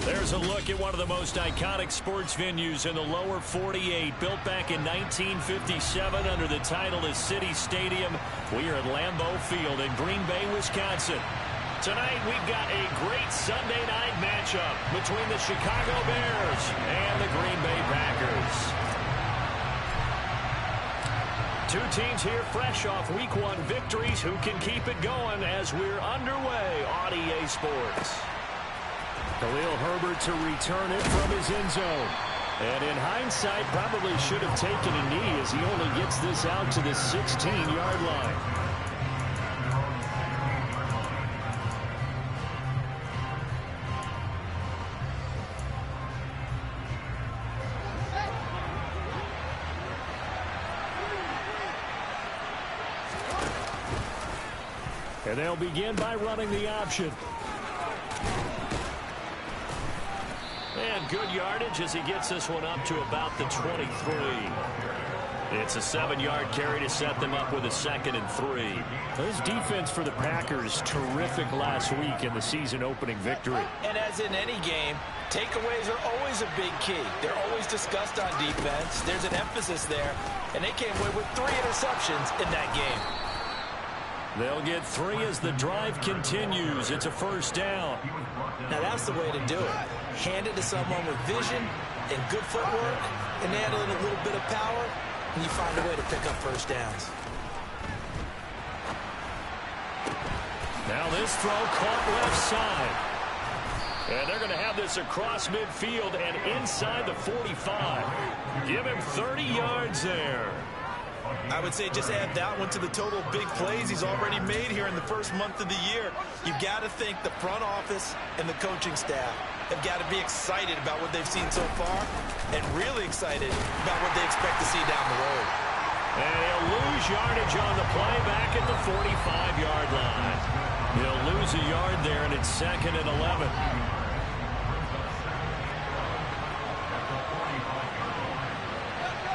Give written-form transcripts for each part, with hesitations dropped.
There's a look at one of the most iconic sports venues in the lower 48, built back in 1957 under the title of City Stadium. We are at Lambeau Field in Green Bay, Wisconsin. Tonight we've got a great Sunday night matchup between the Chicago Bears and the Green Bay Packers. Two teams here fresh off Week 1 victories who can keep it going as we're underway on EA Sports. Khalil Herbert to return it from his end zone. And in hindsight, probably should have taken a knee as he only gets this out to the 16-yard line. And they'll begin by running the option. And good yardage as he gets this one up to about the 23. It's a 7-yard carry to set them up with a 2nd and 3. This defense for the Packers, terrific last week in the season-opening victory. And as in any game, takeaways are always a big key. They're always discussed on defense. There's an emphasis there, and they came away with 3 interceptions in that game. They'll get 3 as the drive continues. It's a 1st down. Now that's the way to do it. Hand it to someone with vision and good footwork, and add in a little bit of power, and you find a way to pick up 1st downs. Now this throw caught left side. And they're going to have this across midfield and inside the 45. Give him 30 yards there. I would say just add that one to the total big plays he's already made here in the first month of the year. You've got to think the front office and the coaching staff have got to be excited about what they've seen so far and really excited about what they expect to see down the road. And he'll lose yardage on the play back at the 45-yard line. He'll lose a yard there, and it's 2nd and 11.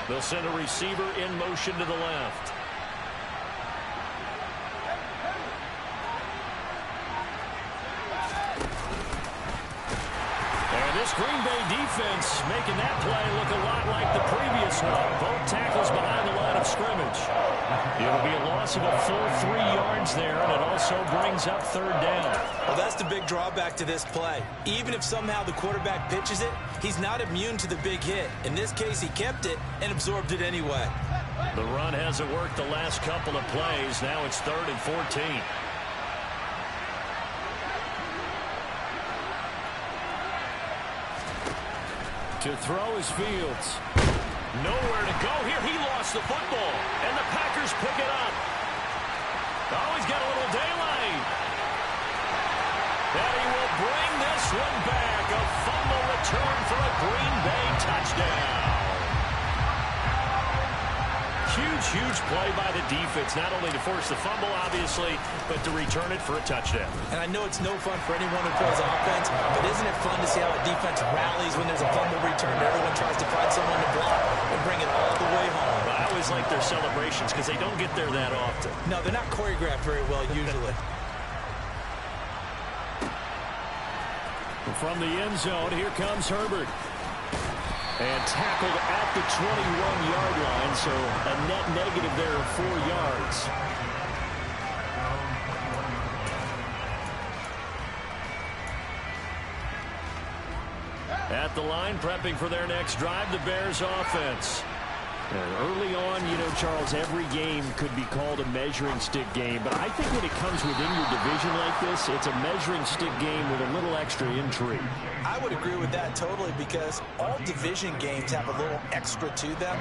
They'll send a receiver in motion to the left. And this Green Bay defense making that play look a lot like the previous one. Both tackles behind the line of scrimmage. It'll be a loss of a full 3 yards there, and it also brings up 3rd down. Well, that's the big drawback to this play. Even if somehow the quarterback pitches it, he's not immune to the big hit. In this case, he kept it and absorbed it anyway. The run hasn't worked the last couple of plays. Now it's 3rd and 14. To throw is Fields. Nowhere to go here. He lost the football, and the Packers pick it up. Oh, he's got a little daylight. And he will bring this one back. A fumble return for a Green Bay touchdown. Huge play by the defense, not only to force the fumble, obviously, but to return it for a touchdown. And I know it's no fun for anyone who plays offense, but isn't it fun to see how a defense rallies when there's a fumble return? Everyone tries to find someone to block and bring it all the way home. I always like their celebrations because they don't get there that often. No, they're not choreographed very well usually. From the end zone, here comes Herbert. And tackled at the 21-yard line, so a net negative there of 4 yards. At the line, prepping for their next drive, the Bears offense. And early on, you know, Charles, every game could be called a measuring stick game. But I think when it comes within your division like this, it's a measuring stick game with a little extra intrigue. I would agree with that totally because all division games have a little extra to them.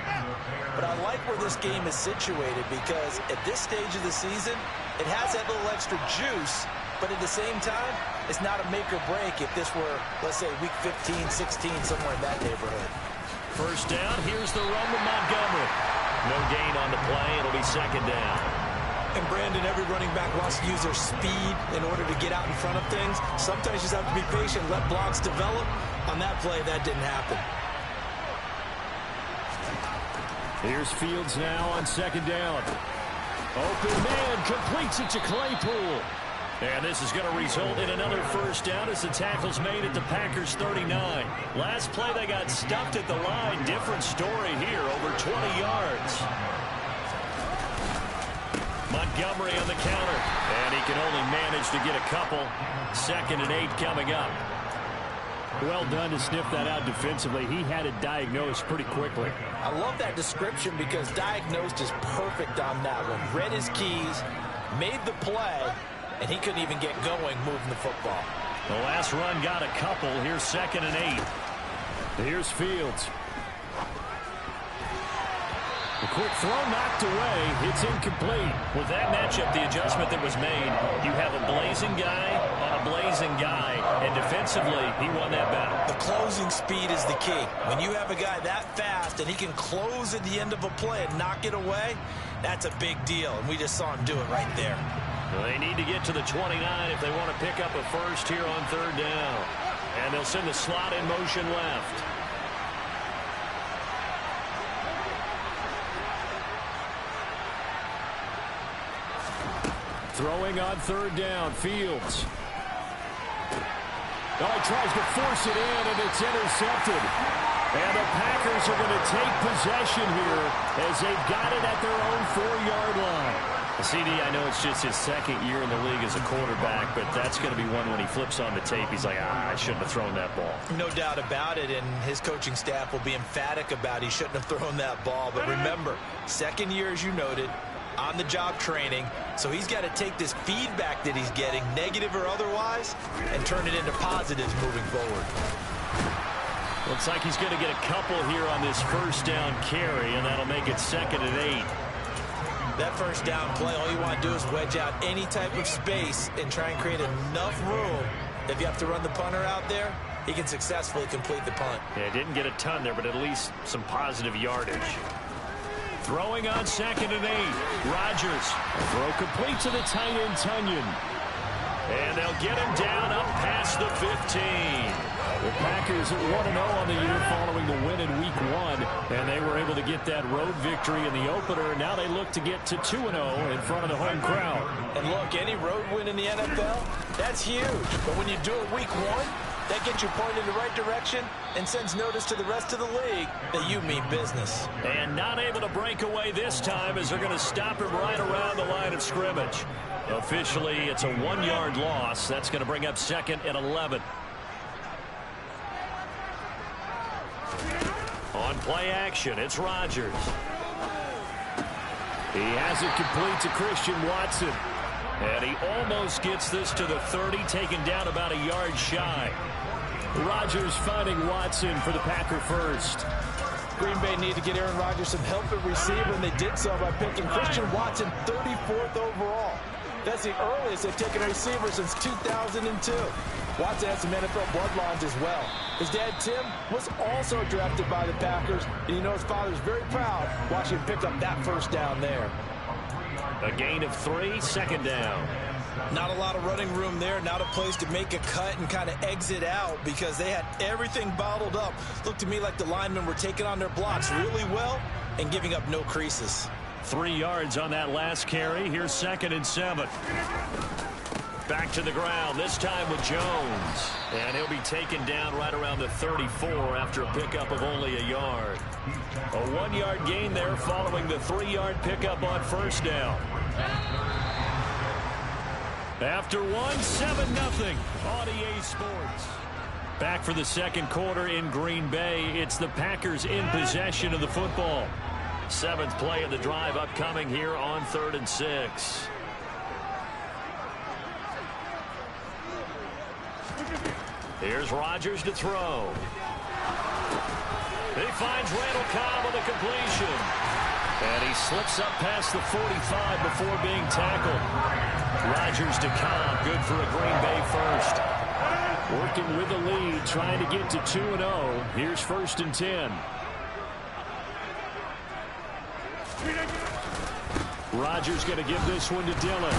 But I like where this game is situated because at this stage of the season, it has that little extra juice. But at the same time, it's not a make or break if this were, let's say, week 15, 16, somewhere in that neighborhood. 1st down, here's the run with Montgomery. No gain on the play, it'll be 2nd down. And Brandon, every running back wants to use their speed in order to get out in front of things. Sometimes you just have to be patient, let blocks develop. On that play, that didn't happen. Here's Fields now on 2nd down. Open man, completes it to Claypool. And this is going to result in another first down as the tackle's made at the Packers 39. Last play, they got stuffed at the line. Different story here, over 20 yards. Montgomery on the counter. And he can only manage to get a couple. 2nd and 8 coming up. Well done to sniff that out defensively. He had it diagnosed pretty quickly. I love that description because diagnosed is perfect on that one. Read his keys, made the play, and he couldn't even get going moving the football. The last run got a couple. Here's 2nd and 8. Here's Fields. A quick throw knocked away. It's incomplete. With that matchup, the adjustment that was made, you have a blazing guy on a blazing guy, and defensively, he won that battle. The closing speed is the key. When you have a guy that fast and he can close at the end of a play and knock it away, that's a big deal, and we just saw him do it right there. Well, they need to get to the 29 if they want to pick up a first here on 3rd down. And they'll send the slot in motion left. Throwing on 3rd down, Fields. Oh, he tries to force it in, and it's intercepted. And the Packers are going to take possession here as they've got it at their own 4-yard line. CD, I know it's just his 2nd year in the league as a quarterback, but that's going to be one when he flips on the tape. He's like, I shouldn't have thrown that ball. No doubt about it, and his coaching staff will be emphatic about he shouldn't have thrown that ball. But remember, 2nd year, as you noted, on-the-job training, so he's got to take this feedback that he's getting, negative or otherwise, and turn it into positives moving forward. Looks like he's going to get a couple here on this first down carry, and that'll make it 2nd and 8. That first down play, all you want to do is wedge out any type of space and try and create enough room. If you have to run the punter out there, he can successfully complete the punt. Yeah, didn't get a ton there, but at least some positive yardage. Throwing on 2nd and 8. Rodgers. Throw complete to the tight end, Tunyon. And they'll get him down up past the 15. The Packers at 1-0 on the year following the win in Week 1. And they were able to get that road victory in the opener. Now they look to get to 2-0 in front of the home crowd. And look, any road win in the NFL, that's huge. But when you do it Week 1, that gets you pointed in the right direction and sends notice to the rest of the league that you mean business. And not able to break away this time as they're going to stop him right around the line of scrimmage. Officially, it's a 1-yard loss. That's going to bring up 2nd and 11. On play action, it's Rodgers. He has it complete to Christian Watson. And he almost gets this to the 30, taken down about a yard shy. Rodgers finding Watson for the Packer first. Green Bay need to get Aaron Rodgers some help at receiver, and they did so by picking Christian Watson 34th overall. That's the earliest they've taken a receiver since 2002. Watson has some NFL bloodlines as well. His dad, Tim, was also drafted by the Packers, and you know his father's very proud watching him pick up that first down there. A gain of 3, 2nd down. Not a lot of running room there, not a place to make a cut and kind of exit out because they had everything bottled up. Looked to me like the linemen were taking on their blocks really well and giving up no creases. 3 yards on that last carry. Here's 2nd and 7. Back to the ground, this time with Jones. And he'll be taken down right around the 34 after a pickup of only a yard. A 1-yard gain there following the 3-yard pickup on first down. After 1, 7-0 on EA Sports. Back for the second quarter in Green Bay. It's the Packers in possession of the football. 7th play of the drive upcoming here on 3rd and 6. Here's Rodgers to throw. He finds Randall Cobb with a completion. And he slips up past the 45 before being tackled. Rodgers to Cobb, good for a Green Bay first. Working with the lead, trying to get to 2-0. Here's 1st and 10. Rodgers going to give this one to Dillon.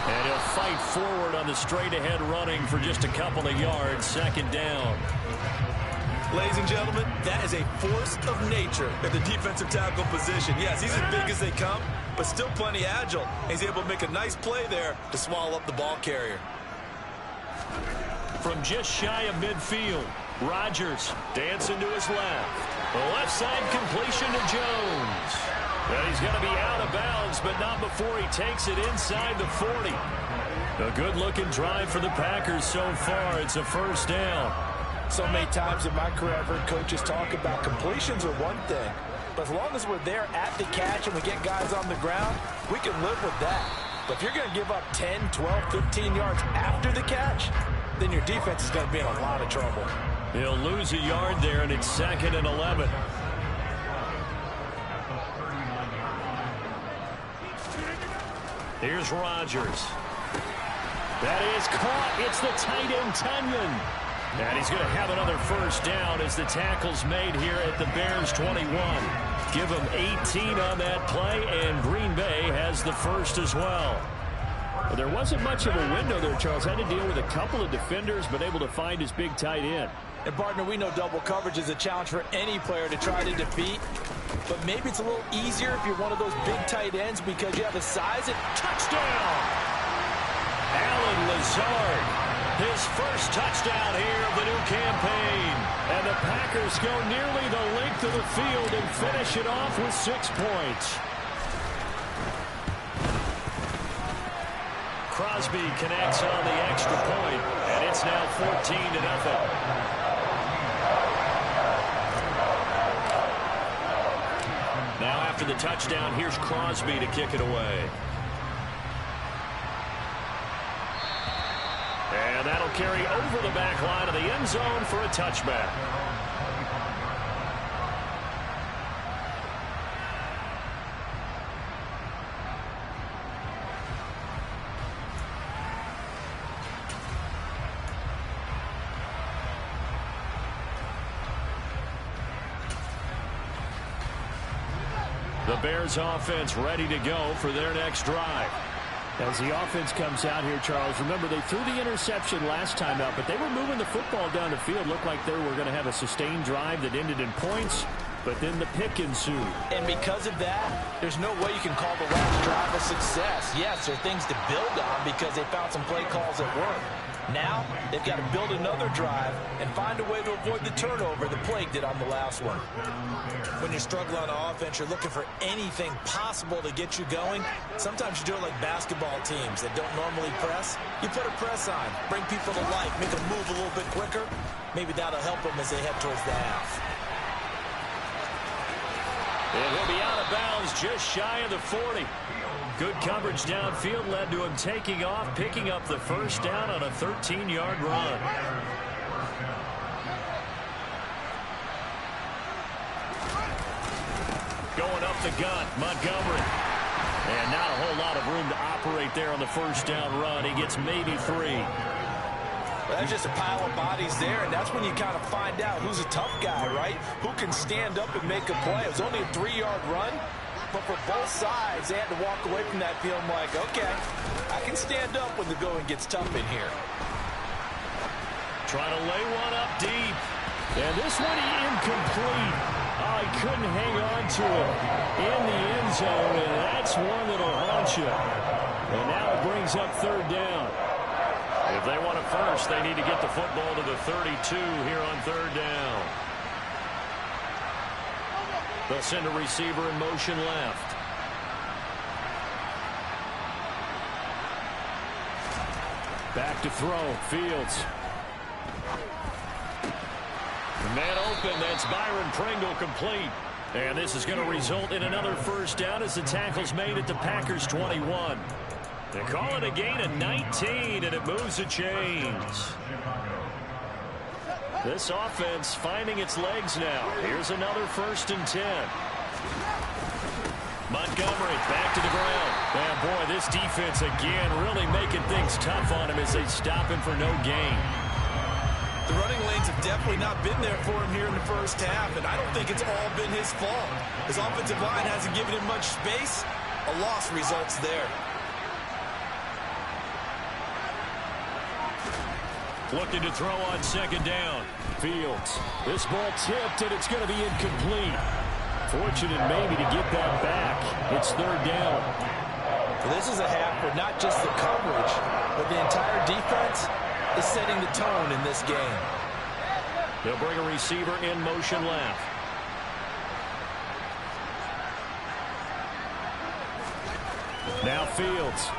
And he'll fight forward on the straight-ahead running for just a couple of yards. 2nd down. Ladies and gentlemen, that is a force of nature at the defensive tackle position. Yes, he's as big as they come, but still plenty agile. He's able to make a nice play there to swallow up the ball carrier. From just shy of midfield, Rodgers dancing to his left. The left side completion to Jones. And he's going to be out of bounds, but not before he takes it inside the 40. A good-looking drive for the Packers so far. It's a first down. So many times in my career I've heard coaches talk about completions are one thing, but as long as we're there at the catch and we get guys on the ground, we can live with that. But if you're going to give up 10, 12, 15 yards after the catch, then your defense is going to be in a lot of trouble. He'll lose a yard there, and it's 2nd and 11. Here's Rodgers. That is caught. It's the tight end, Tunyon. And he's going to have another first down as the tackle's made here at the Bears 21. Give him 18 on that play, and Green Bay has the first as well. Well, there wasn't much of a window there, Charles. Had to deal with a couple of defenders, but able to find his big tight end. And, partner, we know double coverage is a challenge for any player to try to defeat. But maybe it's a little easier if you're one of those big tight ends because you have the size and touchdown. Allen Lazard, his first touchdown here of the new campaign. And the Packers go nearly the length of the field and finish it off with 6 points. Crosby connects on the extra point, and it's now 14-0. Now after the touchdown, here's Crosby to kick it away. And that'll carry over the back line of the end zone for a touchback. The Bears offense ready to go for their next drive. As the offense comes out here, Charles, remember they threw the interception last time out, but they were moving the football down the field. Looked like they were going to have a sustained drive that ended in points, but then the pick ensued. And because of that, there's no way you can call the last drive a success. Yes, there are things to build on because they found some play calls that work. Now, they've got to build another drive and find a way to avoid the turnover the plague did on the last one. When you're struggling on offense, you're looking for anything possible to get you going. Sometimes you do it like basketball teams that don't normally press. You put a press on, bring people to life, make them move a little bit quicker. Maybe that'll help them as they head towards the half. And he'll be out of bounds just shy of the 40. Good coverage downfield led to him taking off, picking up the first down on a 13-yard run. Going up the gut, Montgomery. And not a whole lot of room to operate there on the first down run. He gets maybe 3. Well, that's just a pile of bodies there, and that's when you kind of find out who's a tough guy, right? Who can stand up and make a play. It was only a 3-yard run, but for both sides, they had to walk away from that feeling like, okay, I can stand up when the going gets tough in here. Trying to lay one up deep. And this one incomplete. Oh, he couldn't hang on to it in the end zone, and that's one that'll haunt you. And now it brings up 3rd down. If they want it first, they need to get the football to the 32 here on 3rd down. They'll send a receiver in motion left. Back to throw, Fields. Man open, that's Byron Pringle complete. And this is going to result in another first down as the tackle's made at the Packers 21. They call it a gain of 19, and it moves the chains. This offense finding its legs now. Here's another 1st and 10. Montgomery back to the ground. And boy, this defense again really making things tough on him as they stop him for no gain. The running lanes have definitely not been there for him here in the first half, and I don't think it's all been his fault. His offensive line hasn't given him much space. A loss results there. Looking to throw on 2nd down. Fields. This ball tipped, and it's going to be incomplete. Fortunate maybe to get that back. It's third down. Well, this is a half where not just the coverage, but the entire defense is setting the tone in this game. They'll bring a receiver in motion left. Now Fields.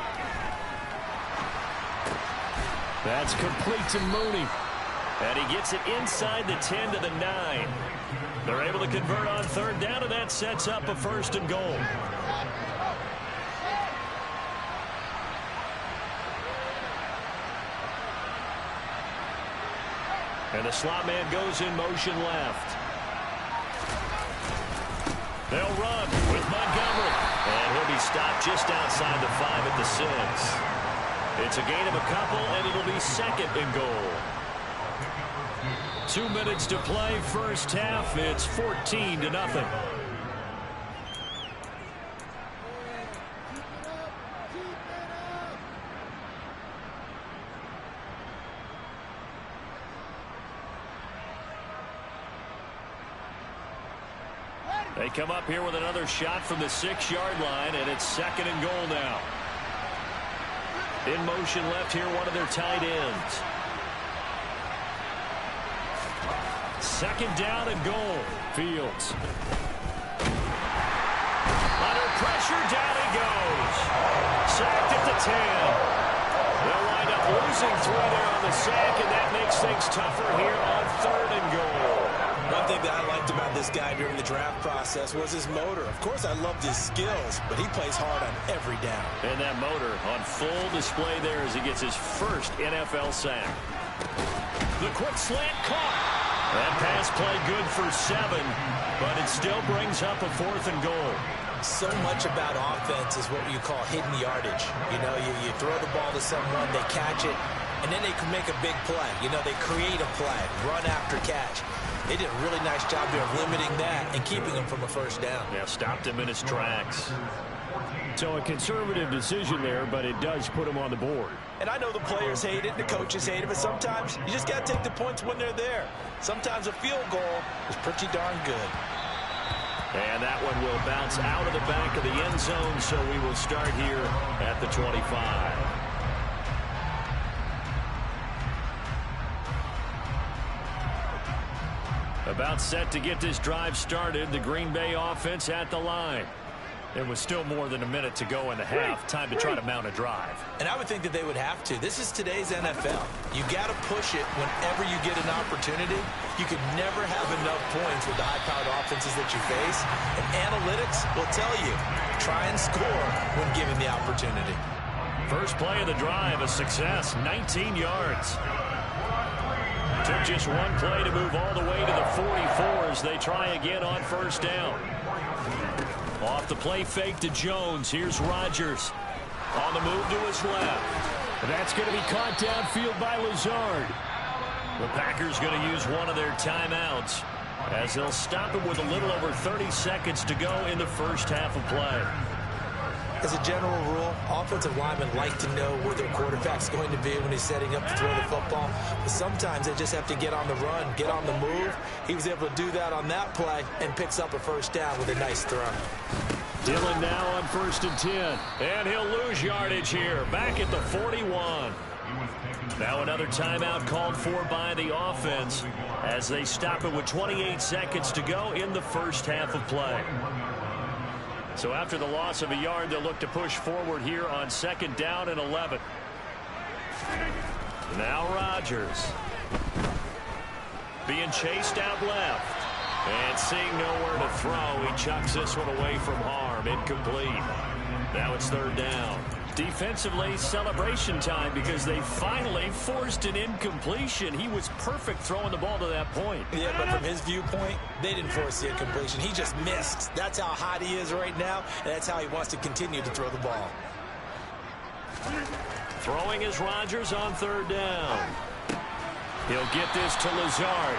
That's complete to Mooney. And he gets it inside the 10 to the 9. They're able to convert on third down, and that sets up a first and goal. And the slot man goes in motion left. They'll run with Montgomery. And he'll be stopped just outside the 5 at the 6. It's a gain of a couple, and it'll be second and goal. 2 minutes to play, first half. It's 14-0. They come up here with another shot from the 6-yard line, and it's second and goal now. In motion left here, one of their tight ends. Second down and goal. Fields. Under pressure, down he goes. Sacked at the 10. They'll wind up losing 3 there on the sack, and that makes things tougher here on third and goal. One thing that I liked about this guy during the draft process was his motor. Of course, I loved his skills, but he plays hard on every down. And that motor on full display there as he gets his first NFL sack. The quick slant caught. That pass play good for 7, but it still brings up a fourth and goal. So much about offense is what you call hidden yardage. You know, you throw the ball to someone, they catch it, and then they can make a big play. You know, they create a play, run after catch. They did a really nice job there of limiting that and keeping him from a first down. Yeah, stopped him in his tracks. So a conservative decision there, but it does put him on the board. And I know the players hate it, the coaches hate it, but sometimes you just got to take the points when they're there. Sometimes a field goal is pretty darn good. And that one will bounce out of the back of the end zone, so we will start here at the 25. About set to get this drive started. The Green Bay offense at the line. There was still more than a minute to go in the half. Time to try to mount a drive. And I would think that they would have to. This is today's NFL. You got to push it whenever you get an opportunity. You can never have enough points with the high-powered offenses that you face. And analytics will tell you, try and score when given the opportunity. First play of the drive, a success, 19 yards. Took just one play to move all the way to the 44 as they try again on first down. Off the play fake to Jones. Here's Rodgers. On the move to his left. And that's going to be caught downfield by Lazard. The Packers going to use one of their timeouts as they'll stop it with a little over 30 seconds to go in the first half of play. As a general rule, offensive linemen like to know where their quarterback's going to be when he's setting up to throw the football. But sometimes they just have to get on the run, get on the move. He was able to do that on that play and picks up a first down with a nice throw. Dillon now on 1st and 10. And he'll lose yardage here, back at the 41. Now another timeout called for by the offense as they stop it with 28 seconds to go in the first half of play. So after the loss of a yard, they'll look to push forward here on second down and 11. Now Rodgers. Being chased out left. And seeing nowhere to throw, he chucks this one away from harm. Incomplete. Now it's third down. Defensively, celebration time because they finally forced an incompletion. He was perfect throwing the ball to that point. Yeah, but from his viewpoint, they didn't force the incompletion. He just missed. That's how hot he is right now, and that's how he wants to continue to throw the ball. Throwing is Rodgers on third down. He'll get this to Lazard.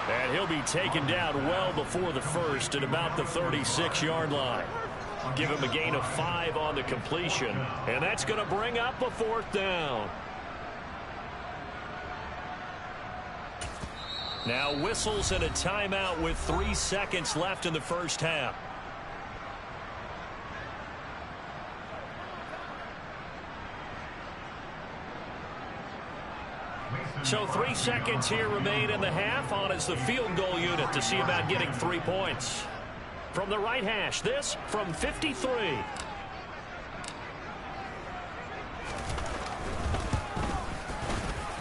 And he'll be taken down well before the first at about the 36-yard line. Give him a gain of 5 on the completion. And that's going to bring up a fourth down. Now whistles and a timeout with 3 seconds left in the first half. So 3 seconds here remain in the half. On is the field goal unit to see about getting 3 points. From the right hash, this from 53.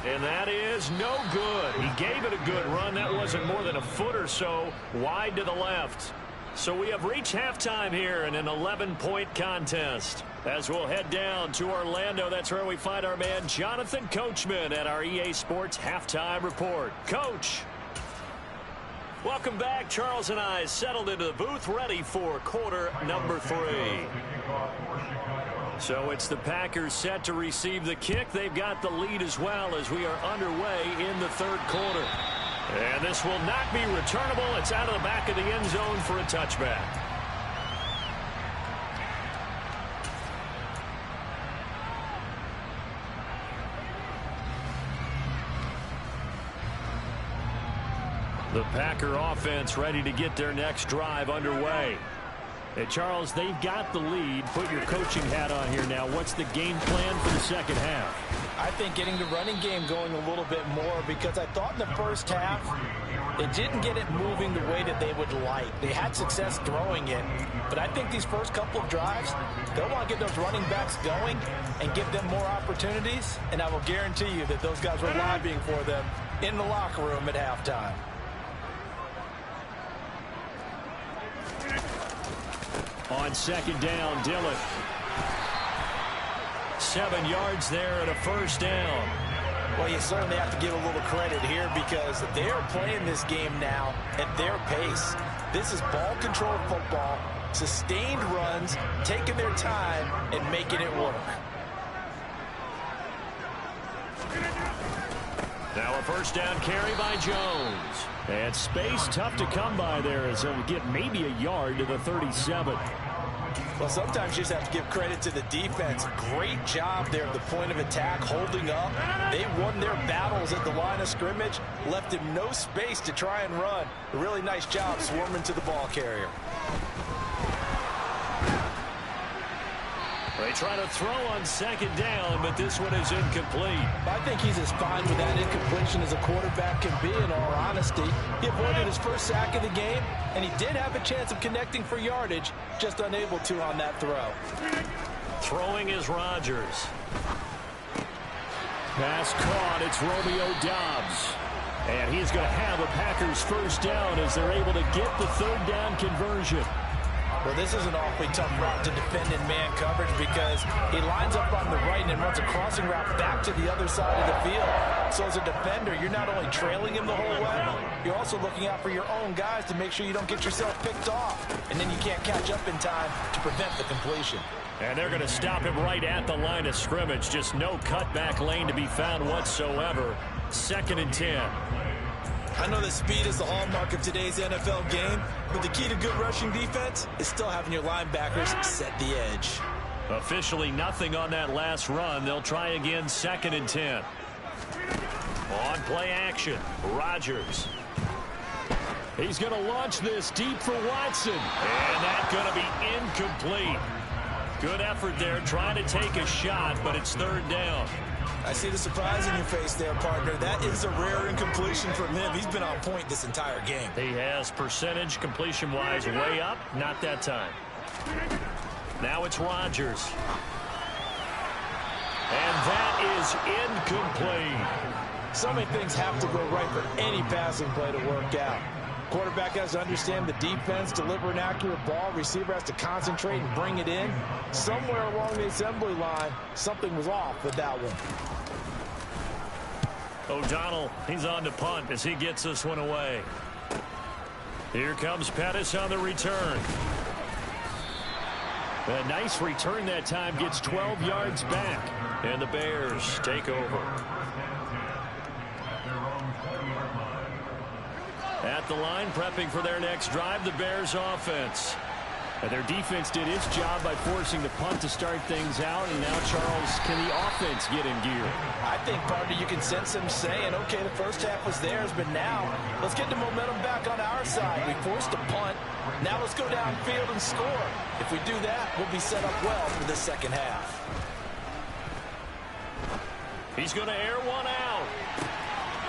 And that is no good. He gave it a good run. That wasn't more than a foot or so wide to the left. So we have reached halftime here in an 11-point contest. As we'll head down to Orlando, that's where we find our man Jonathan Coachman at our EA Sports Halftime Report. Coach. Welcome back. Charles and I settled into the booth ready for quarter number 3. So it's the Packers set to receive the kick. They've got the lead as well as we are underway in the third quarter. And this will not be returnable. It's out of the back of the end zone for a touchback. The Packer offense ready to get their next drive underway. Hey, Charles, they've got the lead. Put your coaching hat on here now. What's the game plan for the second half? I think getting the running game going a little bit more, because I thought in the first half it didn't get it moving the way that they would like. They had success throwing it, but I think these first couple of drives, they'll want to get those running backs going and give them more opportunities, and I will guarantee you that those guys were lobbying for them in the locker room at halftime. On second down, Dillon. 7 yards there and a first down. Well, you certainly have to give a little credit here because they are playing this game now at their pace. This is ball control football, sustained runs, taking their time and making it work. Now a first down carry by Jones. And space tough to come by there as he'll get maybe a yard to the 37. Well, sometimes you just have to give credit to the defense. Great job there at the point of attack, holding up. They won their battles at the line of scrimmage, left him no space to try and run. A really nice job swarming to the ball carrier. They try to throw on second down, but this one is incomplete. I think he's as fine with that incompletion as a quarterback can be, in all honesty. He avoided his first sack of the game, and he did have a chance of connecting for yardage, just unable to on that throw. Throwing is Rodgers. Pass caught. It's Romeo Doubs. And he's going to have a Packers first down as they're able to get the third down conversion. Well, this is an awfully tough route to defend in man coverage because he lines up on the right and then runs a crossing route back to the other side of the field. So as a defender, you're not only trailing him the whole way, you're also looking out for your own guys to make sure you don't get yourself picked off. And then you can't catch up in time to prevent the completion. And they're going to stop him right at the line of scrimmage. Just no cutback lane to be found whatsoever. 2nd and 10. I know that speed is the hallmark of today's NFL game, but the key to good rushing defense is still having your linebackers set the edge. Officially nothing on that last run. They'll try again 2nd and 10. On play action, Rodgers. He's going to launch this deep for Watson. And that's going to be incomplete. Good effort there trying to take a shot, but it's 3rd down. I see the surprise in your face there, partner. That is a rare incompletion from him. He's been on point this entire game. He has percentage completion-wise way up. Not that time. Now it's Rodgers. And that is incomplete. So many things have to go right for any passing play to work out. Quarterback has to understand the defense, deliver an accurate ball. Receiver has to concentrate and bring it in. Somewhere along the assembly line, something was off with that one. O'Donnell, he's on to punt as he gets this one away. Here comes Pettis on the return. A nice return that time, gets 12 yards back. And the Bears take over. At the line, prepping for their next drive, the Bears offense. And their defense did its job by forcing the punt to start things out. And now, Charles, can the offense get in gear? I think, partner, you can sense them saying, okay, the first half was theirs, but now let's get the momentum back on our side. We forced a punt. Now let's go downfield and score. If we do that, we'll be set up well for the second half. He's going to air one out.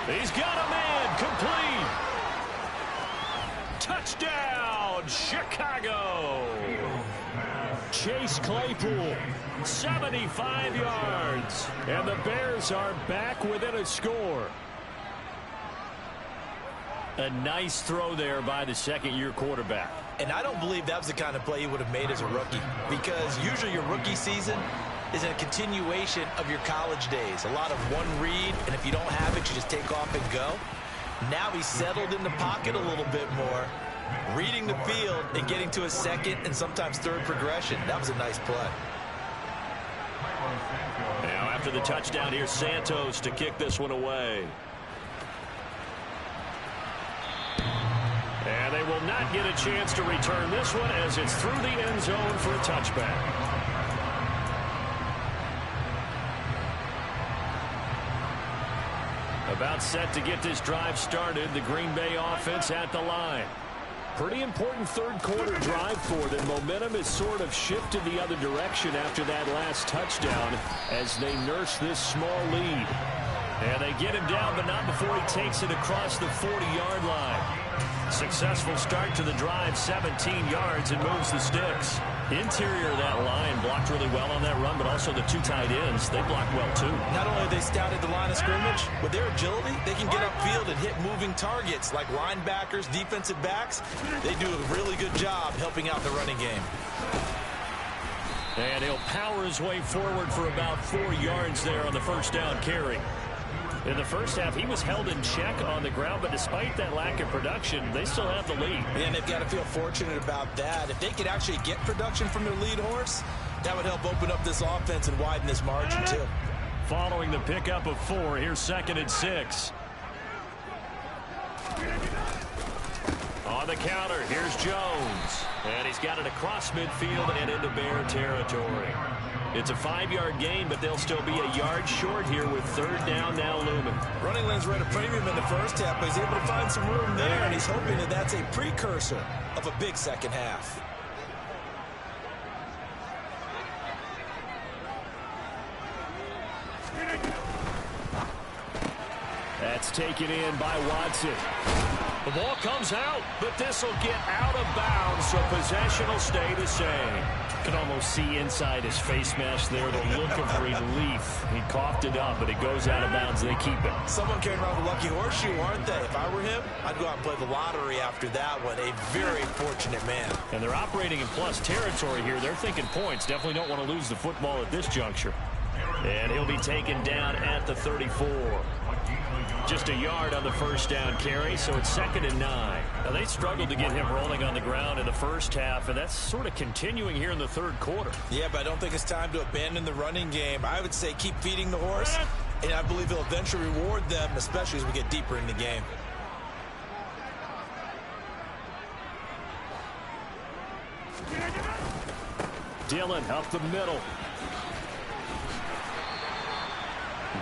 He's got a man complete. Touchdown, Chicago. Chase Claypool, 75 yards. And the Bears are back within a score. A nice throw there by the second-year quarterback. And I don't believe that was the kind of play he would have made as a rookie, because usually your rookie season is a continuation of your college days. A lot of one read, and if you don't have it, you just take off and go. Now he's settled in the pocket a little bit more, reading the field and getting to a second and sometimes third progression. That was a nice play. Now after the touchdown, here's Santos to kick this one away. And they will not get a chance to return this one as it's through the end zone for a touchback. About set to get this drive started. The Green Bay offense at the line. Pretty important third quarter drive for them. Momentum has sort of shifted the other direction after that last touchdown as they nurse this small lead. And they get him down, but not before he takes it across the 40-yard line. Successful start to the drive, 17 yards, and moves the sticks. Interior of that line blocked really well on that run, but also the two tight ends, they blocked well too. Not only have they scouted the line of scrimmage, with their agility, they can get upfield and hit moving targets like linebackers, defensive backs. They do a really good job helping out the running game. And he'll power his way forward for about 4 yards there on the first down carry. In the first half, he was held in check on the ground, but despite that lack of production, they still have the lead. And they've got to feel fortunate about that. If they could actually get production from their lead horse, that would help open up this offense and widen this margin too. Following the pickup of 4, here's 2nd and 6. On the counter, here's Jones. And he's got it across midfield and into Bear territory. It's a 5-yard gain, but they'll still be a yard short here with third down now looming. Running lanes were at a premium in the first half, but he's able to find some room there, and he's hoping that that's a precursor of a big second half. That's taken in by Watson. The ball comes out, but this will get out of bounds, so possession will stay the same. You can almost see inside his face mask there the look of relief. He coughed it up, but it goes out of bounds. They keep it. Someone carrying around a lucky horseshoe, aren't they? If I were him, I'd go out and play the lottery after that one. A very fortunate man. And they're operating in plus territory here. They're thinking points. Definitely don't want to lose the football at this juncture. And he'll be taken down at the 34. Just a yard on the first down carry, so it's 2nd and 9. Now, they struggled to get him rolling on the ground in the first half, and that's sort of continuing here in the third quarter. Yeah, but I don't think it's time to abandon the running game. I would say keep feeding the horse, and I believe he'll eventually reward them, especially as we get deeper in the game. Dillon up the middle.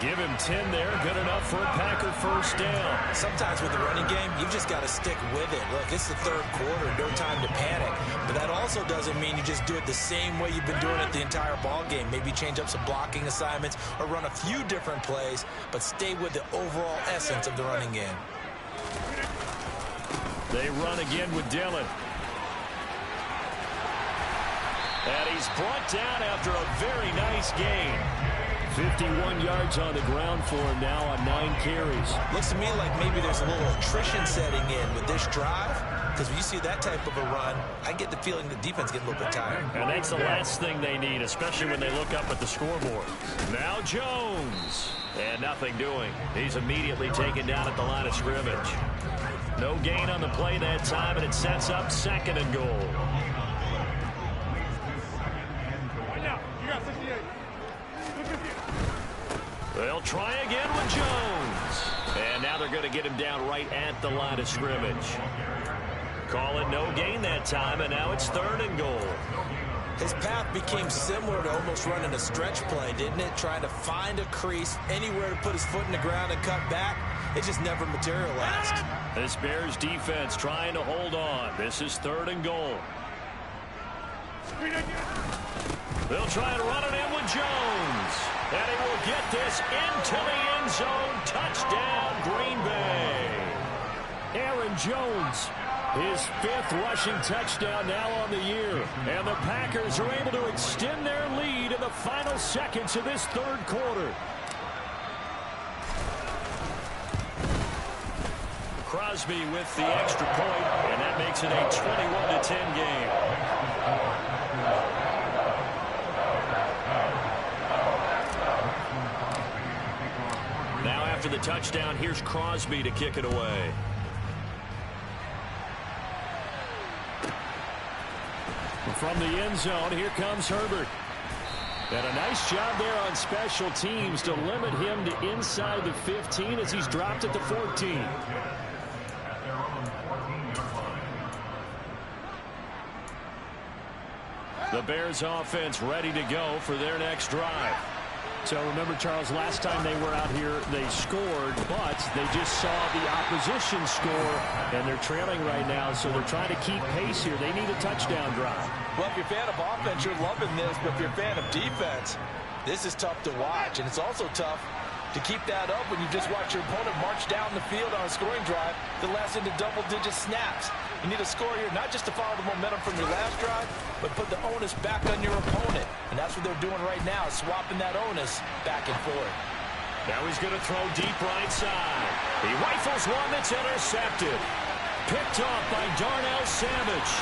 Give him 10 there. Good enough for a Packer first down. Sometimes with the running game, you've just got to stick with it. Look, it's the third quarter. No time to panic. But that also doesn't mean you just do it the same way you've been doing it the entire ball game. Maybe change up some blocking assignments or run a few different plays, but stay with the overall essence of the running game. They run again with Dillon. And he's brought down after a very nice game. 51 yards on the ground for him now on 9 carries. Looks to me like maybe there's a little attrition setting in with this drive, because when you see that type of a run, I get the feeling the defense gets a little bit tired. And that's the last thing they need, especially when they look up at the scoreboard. Now Jones. And nothing doing. He's immediately taken down at the line of scrimmage. No gain on the play that time, and it sets up 2nd and goal. They'll try again with Jones. And now they're going to get him down right at the line of scrimmage. Call it no gain that time, and now it's 3rd and goal. His path became similar to almost running a stretch play, didn't it? Trying to find a crease, anywhere to put his foot in the ground and cut back. It just never materialized. This Bears defense trying to hold on. This is 3rd and goal. They'll try and run it in with Jones. And he will get this into the end zone. Touchdown, Green Bay. Aaron Jones, his 5th rushing touchdown now on the year. And the Packers are able to extend their lead in the final seconds of this 3rd quarter. Crosby with the extra point, and that makes it a 21-10 game. Now after the touchdown, here's Crosby to kick it away. From the end zone, here comes Herbert. And a nice job there on special teams to limit him to inside the 15 as he's dropped at the 14. The Bears offense ready to go for their next drive. So remember, Charles, last time they were out here, they scored, but they just saw the opposition score, and they're trailing right now, so they're trying to keep pace here. They need a touchdown drive. Well, if you're a fan of offense, you're loving this, but if you're a fan of defense, this is tough to watch, and it's also tough to keep that up when you just watch your opponent march down the field on a scoring drive that lasts into double-digit snaps. You need a score here, not just to follow the momentum from your last drive, but put the onus back on your opponent. And that's what they're doing right now, swapping that onus back and forth. Now he's going to throw deep right side. He rifles one that's intercepted. Picked off by Darnell Savage.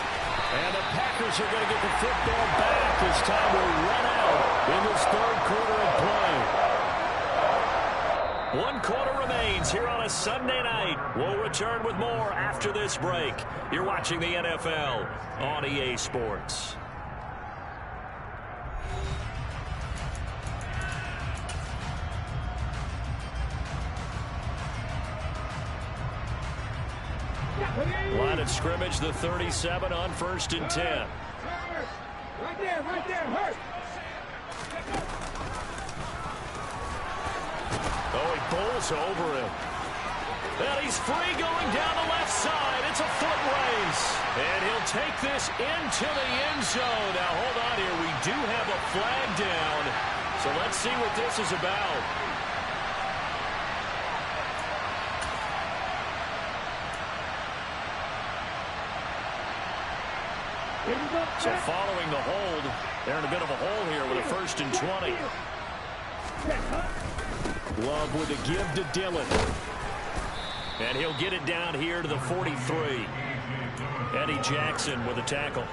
And the Packers are going to get the football back as time will run out in this 3rd quarter of play. 1 quarter remains here on a Sunday night. We'll return with more after this break. You're watching the NFL on EA Sports. Line of scrimmage, the 37 on 1st and 10. Right there, hurt. Oh, he pulls over him. And he's free going down the left side. It's a foot race. And he'll take this into the end zone. Now, hold on here. We do have a flag down. So let's see what this is about. So following the hold, they're in a bit of a hole here with a 1st and 20. Love with a give to Dillon. And he'll get it down here to the 43. Eddie Jackson with a tackle.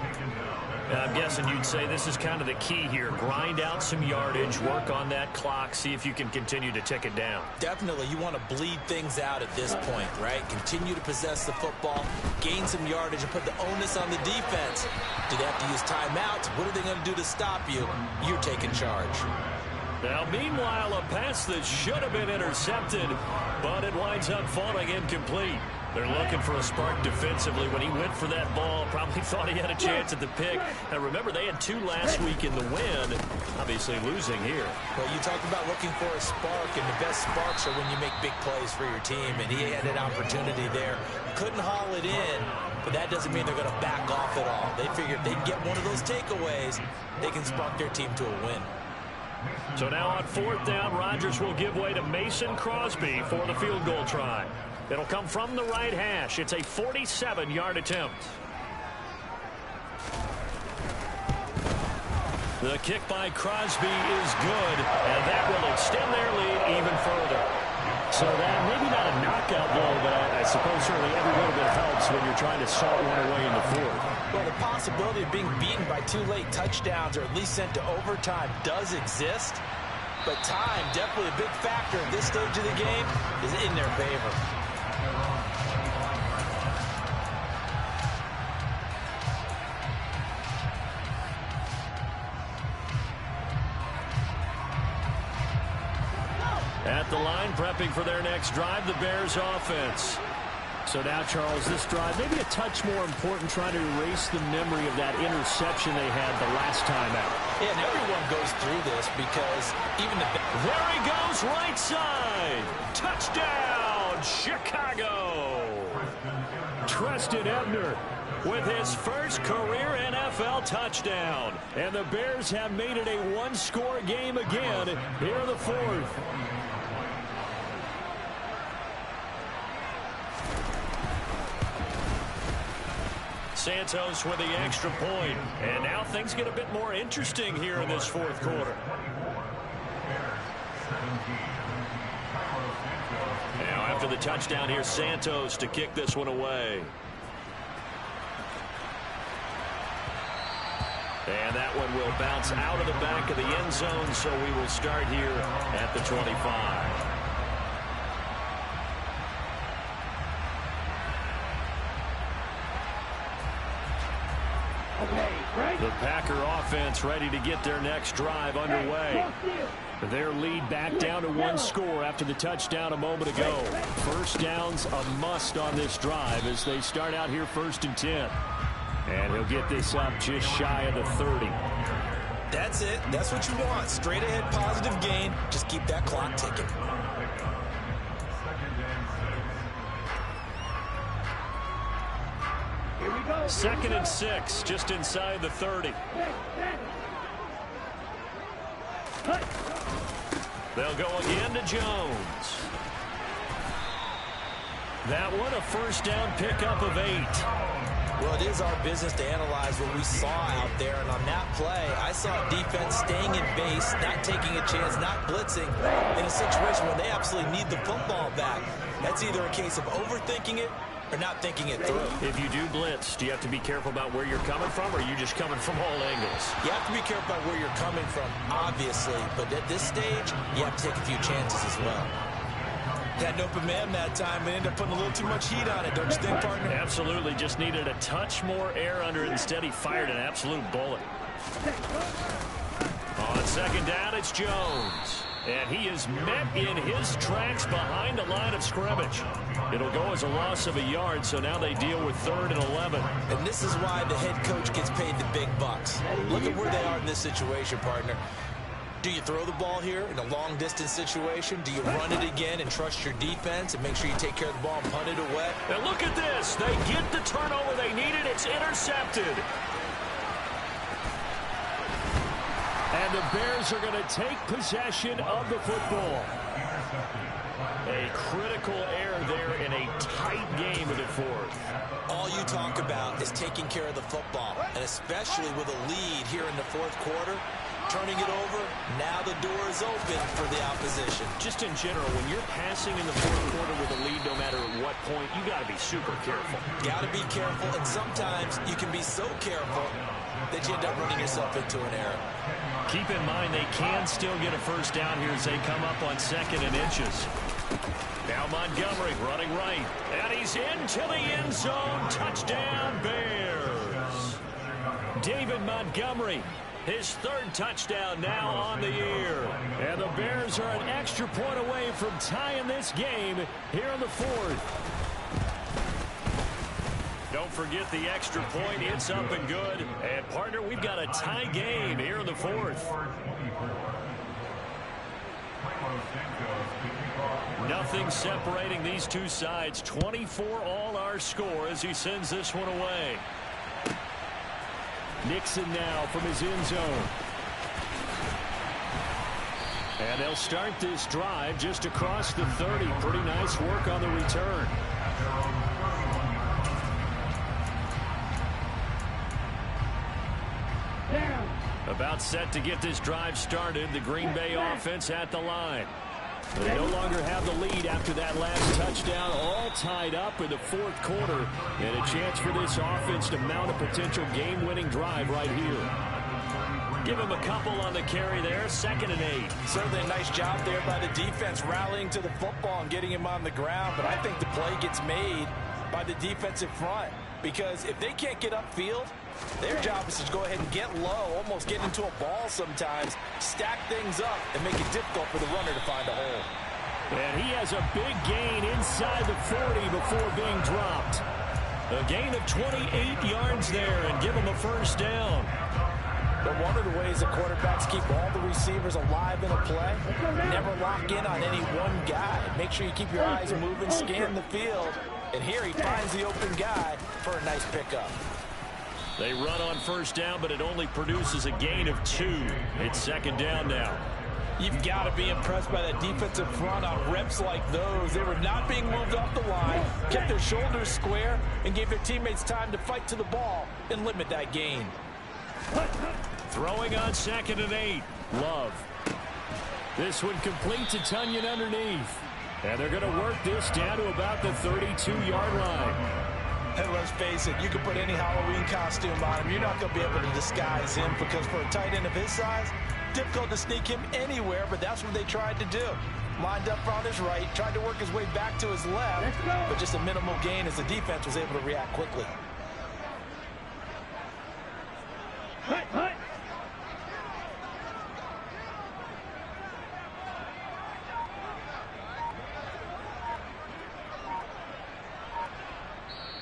I'm guessing you'd say this is kind of the key here. Grind out some yardage, work on that clock, see if you can continue to tick it down. Definitely, you want to bleed things out at this point, right? Continue to possess the football, gain some yardage, and put the onus on the defense. Do they have to use timeouts? What are they going to do to stop you? You're taking charge. Now, meanwhile, a pass that should have been intercepted, but it winds up falling incomplete. They're looking for a spark defensively. When he went for that ball, probably thought he had a chance at the pick. Now, remember, they had 2 last week in the win, obviously losing here. Well, you talk about looking for a spark, and the best sparks are when you make big plays for your team, and he had an opportunity there. Couldn't haul it in, but that doesn't mean they're going to back off at all. They figured they can get one of those takeaways, they can spark their team to a win. So now on 4th down, Rodgers will give way to Mason Crosby for the field goal try. It'll come from the right hash. It's a 47-yard attempt. The kick by Crosby is good, and that will extend their lead even further. So that maybe not a knockout blow, but I suppose certainly every little bit helps when you're trying to salt one away in the 4th. Well, the possibility of being beaten by 2 late touchdowns or at least sent to overtime does exist, but time, definitely a big factor at this stage of the game, is in their favor. At the line, prepping for their next drive, the Bears offense. So now, Charles, this drive maybe a touch more important, trying to erase the memory of that interception they had the last time out. Yeah, and everyone goes through this because even the... There he goes, right side. Touchdown, Chicago. Treston Ebner with his first career NFL touchdown. And the Bears have made it a one-score game again here in the fourth. Santos with the extra point. And now things get a bit more interesting here in this fourth quarter. Now after the touchdown, here's Santos to kick this one away. And that one will bounce out of the back of the end zone, so we will start here at the 25. The Packer offense ready to get their next drive underway. Their lead back down to one score after the touchdown a moment ago. First down's a must on this drive as they start out here 1st and 10. And he'll get this up just shy of the 30. That's it. That's what you want. Straight ahead positive gain. Just keep that clock ticking. Here we go. 2nd and 6, just inside the 30. They'll go again to Jones. That one a first down pickup of 8. Well, it is our business to analyze what we saw out there, and on that play, I saw defense staying in base, not taking a chance, not blitzing, in a situation where they absolutely need the football back. That's either a case of overthinking it or not thinking it through. If you do blitz, do you have to be careful about where you're coming from, or are you just coming from all angles? You have to be careful about where you're coming from, obviously, but at this stage, you have to take a few chances as well. Had an open man that time, but ended up putting a little too much heat on it, don't you think, partner? Absolutely, just needed a touch more air under it. Instead, he fired an absolute bullet. On 2nd down, it's Jones. And he is met in his tracks behind the line of scrimmage. It'll go as a loss of a yard, so now they deal with 3rd and 11. And this is why the head coach gets paid the big bucks. Look at where they are in this situation, partner. Do you throw the ball here in a long-distance situation? Do you run it again and trust your defense and make sure you take care of the ball and punt it away? And look at this. They get the turnover they needed. It's intercepted. And the Bears are going to take possession of the football. A critical error there in a tight game in the fourth. All you talk about is taking care of the football, and especially with a lead here in the fourth quarter. Turning it over, now the door is open for the opposition. Just in general, when you're passing in the fourth quarter with a lead, no matter at what point, you got to be super careful. Got to be careful, and sometimes you can be so careful that you end up running yourself into an error. Keep in mind they can still get a first down here as they come up on 2nd and inches. Now Montgomery running right, and he's into the end zone. Touchdown, Bears. David Montgomery. His 3rd touchdown now on the year. And the Bears are an extra point away from tying this game here in the fourth. Don't forget the extra point. It's up and good. And, partner, we've got a tie game here in the fourth. Nothing separating these two sides. 24 all our score as he sends this one away. Nixon now from his end zone. And they'll start this drive just across the 30. Pretty nice work on the return. About set to get this drive started. The Green Bay offense at the line. They no longer have the lead after that last touchdown, all tied up in the fourth quarter, and a chance for this offense to mount a potential game-winning drive right here. Give him a couple on the carry there, 2nd and 8. Certainly a nice job there by the defense rallying to the football and getting him on the ground, but I think the play gets made by the defensive front because if they can't get upfield, their job is to go ahead and get low, almost get into a ball sometimes, stack things up, and make it difficult for the runner to find a hole. And he has a big gain inside the 40 before being dropped. A gain of 28 yards there and give him a first down. But one of the ways that quarterbacks keep all the receivers alive in a play, never lock in on any one guy. Make sure you keep your eyes moving, scan the field. And here he finds the open guy for a nice pickup. They run on first down, but it only produces a gain of 2. It's second down now. You've got to be impressed by that defensive front on reps like those. They were not being moved off the line, kept their shoulders square, and gave their teammates time to fight to the ball and limit that gain. Throwing on 2nd and 8. Love. This one complete to Tunyon underneath. And they're going to work this down to about the 32-yard line. And let's face it, you can put any Halloween costume on him. You're not going to be able to disguise him because for a tight end of his size, difficult to sneak him anywhere, but that's what they tried to do. Lined up on his right, tried to work his way back to his left, but just a minimal gain as the defense was able to react quickly.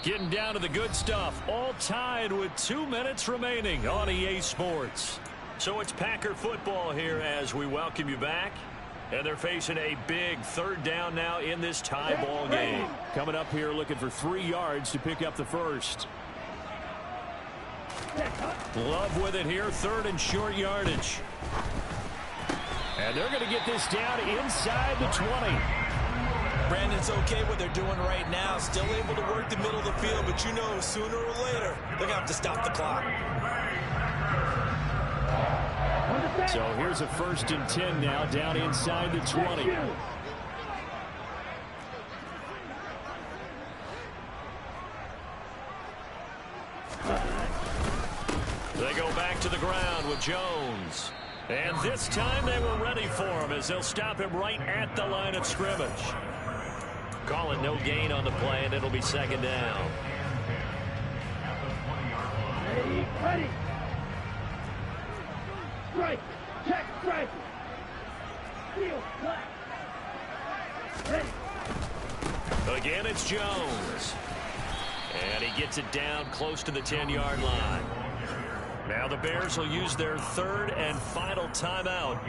Getting down to the good stuff. All tied with 2 minutes remaining on EA Sports. So it's Packer football here as we welcome you back. And they're facing a big 3rd down now in this tie ball game. Coming up here looking for 3 yards to pick up the first. Love with it here. 3rd and short yardage. And they're going to get this down inside the 20. Brandon's okay what they're doing right now. Still able to work the middle of the field, but you know sooner or later they're going to have to stop the clock. So here's a 1st and 10 now down inside the 20. They go back to the ground with Jones. And this time they were ready for him as they'll stop him right at the line of scrimmage. Call it no gain on the play, and it'll be 2nd down. Ready. Strike. Check. Strike. Steal. Black. Ready. Again, it's Jones. And he gets it down close to the 10-yard line. Now the Bears will use their 3rd and final timeout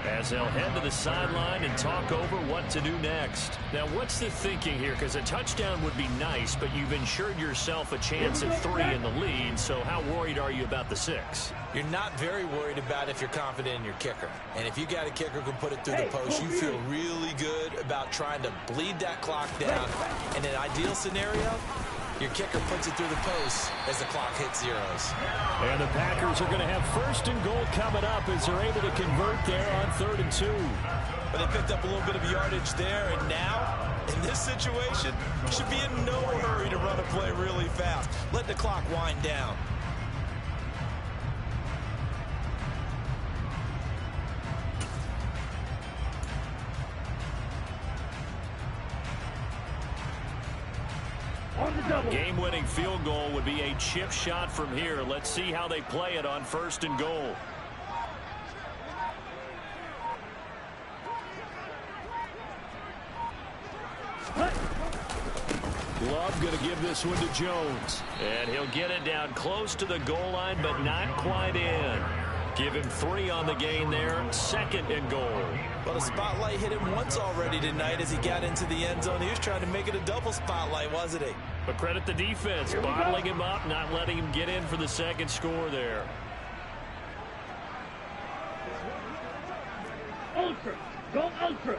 as they'll head to the sideline and talk over what to do next. Now, what's the thinking here? Because a touchdown would be nice, but you've ensured yourself a chance at 3 in the lead, so how worried are you about the 6? You're not very worried about if you're confident in your kicker. And if you got a kicker who can put it through the post, you feel really good about trying to bleed that clock down. In an ideal scenario, your kicker puts it through the post as the clock hits zeros. And the Packers are going to have 1st and goal coming up as they're able to convert there on 3rd and 2. But they picked up a little bit of yardage there, and now, in this situation, should be in no hurry to run a play really fast. Let the clock wind down. Game-winning field goal would be a chip shot from here. Let's see how they play it on 1st and goal. Love going to give this one to Jones. And he'll get it down close to the goal line, but not quite in. Give him 3 on the gain there. 2nd and goal. Well, the spotlight hit him once already tonight as he got into the end zone. He was trying to make it a double spotlight, wasn't he? But credit the defense, bottling him up, not letting him get in for the 2nd score there. Ultra. Go ultra.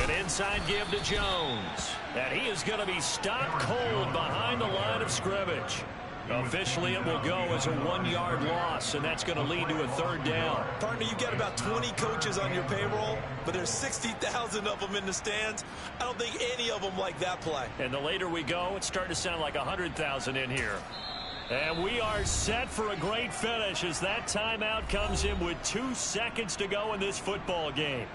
An inside give to Jones. And he is going to be stopped cold behind the line of scrimmage. Officially, it will go as a 1-yard loss, and that's going to lead to a 3rd down. Partner, you've got about 20 coaches on your payroll, but there's 60,000 of them in the stands. I don't think any of them like that play. And the later we go, it's starting to sound like 100,000 in here. And we are set for a great finish as that timeout comes in with 2 seconds to go in this football game.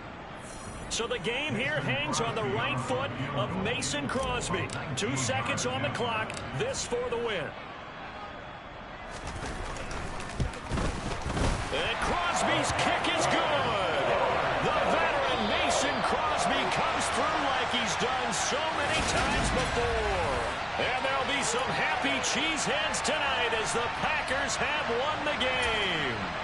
So the game here hangs on the right foot of Mason Crosby. 2 seconds on the clock. This for the win. And Crosby's kick is good. The veteran Mason Crosby comes through like he's done so many times before. And there'll be some happy cheeseheads tonight as the Packers have won the game.